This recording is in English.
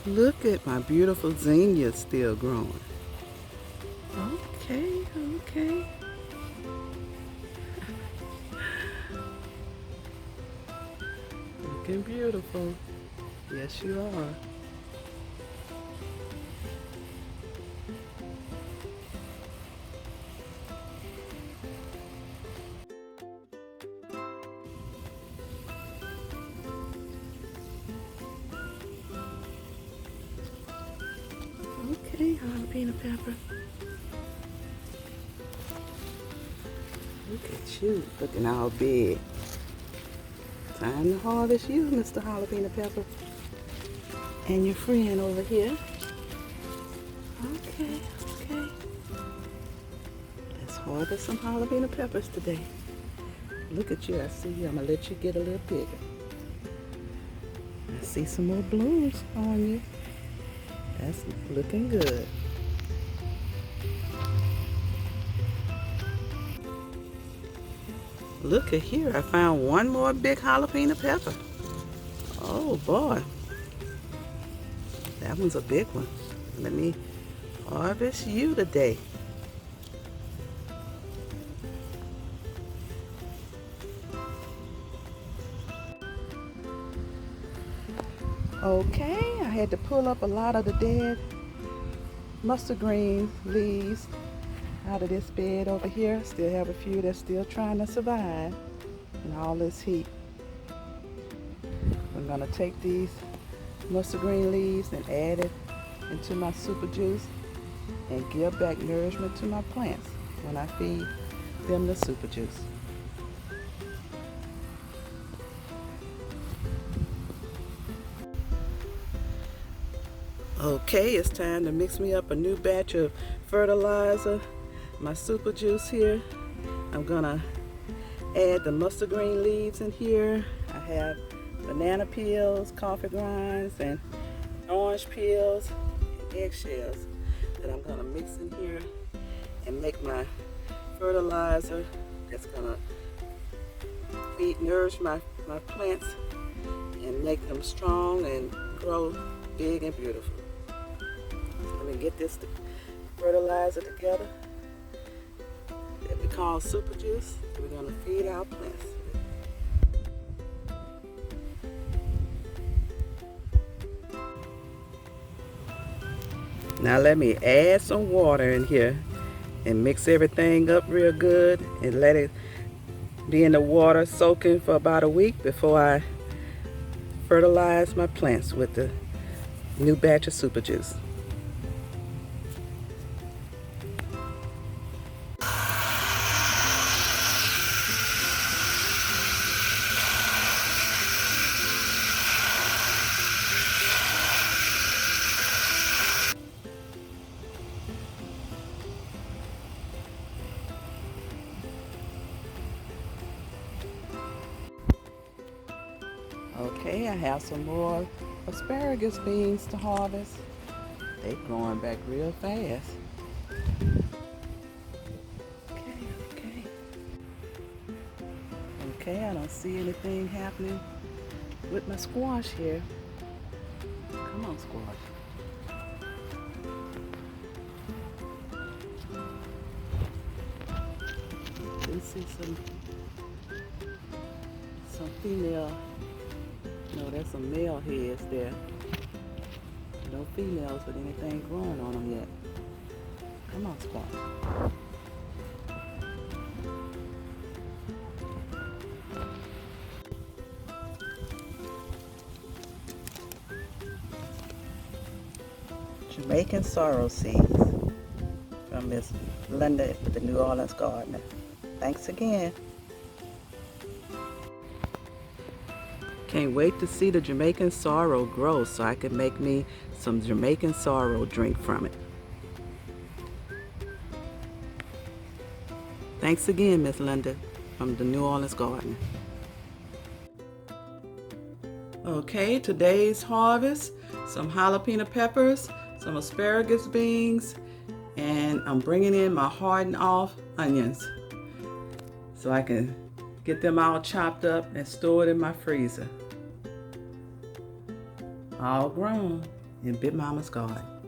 Look at my beautiful zinnias still growing. Okay, okay. Looking beautiful. Yes, you are. Okay, jalapeno pepper. Look at you, looking all big. Time to harvest you, Mr. Jalapeno Pepper. And your friend over here. Okay, okay. Let's harvest some jalapeno peppers today. Look at you, I see you. I'm gonna let you get a little bigger. I see some more blooms on you. That's looking good. Look at here, I found one more big jalapeno pepper. Oh boy, that one's a big one. Let me harvest you today. Okay, I had to pull up a lot of the dead mustard green leaves out of this bed over here. Still have a few that's still trying to survive in all this heat. I'm gonna take these mustard green leaves and add it into my super juice and give back nourishment to my plants when I feed them the super juice. Okay, it's time to mix me up a new batch of fertilizer. My super juice here. I'm gonna add the mustard green leaves in here. I have banana peels, coffee grinds, and orange peels, and eggshells that I'm gonna mix in here and make my fertilizer that's gonna nourish my plants and make them strong and grow big and beautiful. Let me get this fertilizer together that we call super juice. We're gonna feed our plants. Now let me add some water in here and mix everything up real good and let it be in the water soaking for about a week before I fertilize my plants with the new batch of super juice. Okay, I have some more asparagus beans to harvest. They're growing back real fast. Okay, okay. Okay, I don't see anything happening with my squash here. Come on, squash. Didn't see some female. No, there's some male heads there. No females with anything growing on them yet. Come on, squash. Jamaican sorrel seeds from Miss Linda with the New Orleans Gardener. Thanks again. Can't wait to see the Jamaican sorrel grow so I can make me some Jamaican sorrel drink from it. Thanks again, Miss Linda from the New Orleans Gardener. Okay, today's harvest, some jalapeno peppers, some asparagus beans, and I'm bringing in my hardened off onions so I can get them all chopped up and stored in my freezer. All grown. in Big Mama's garden.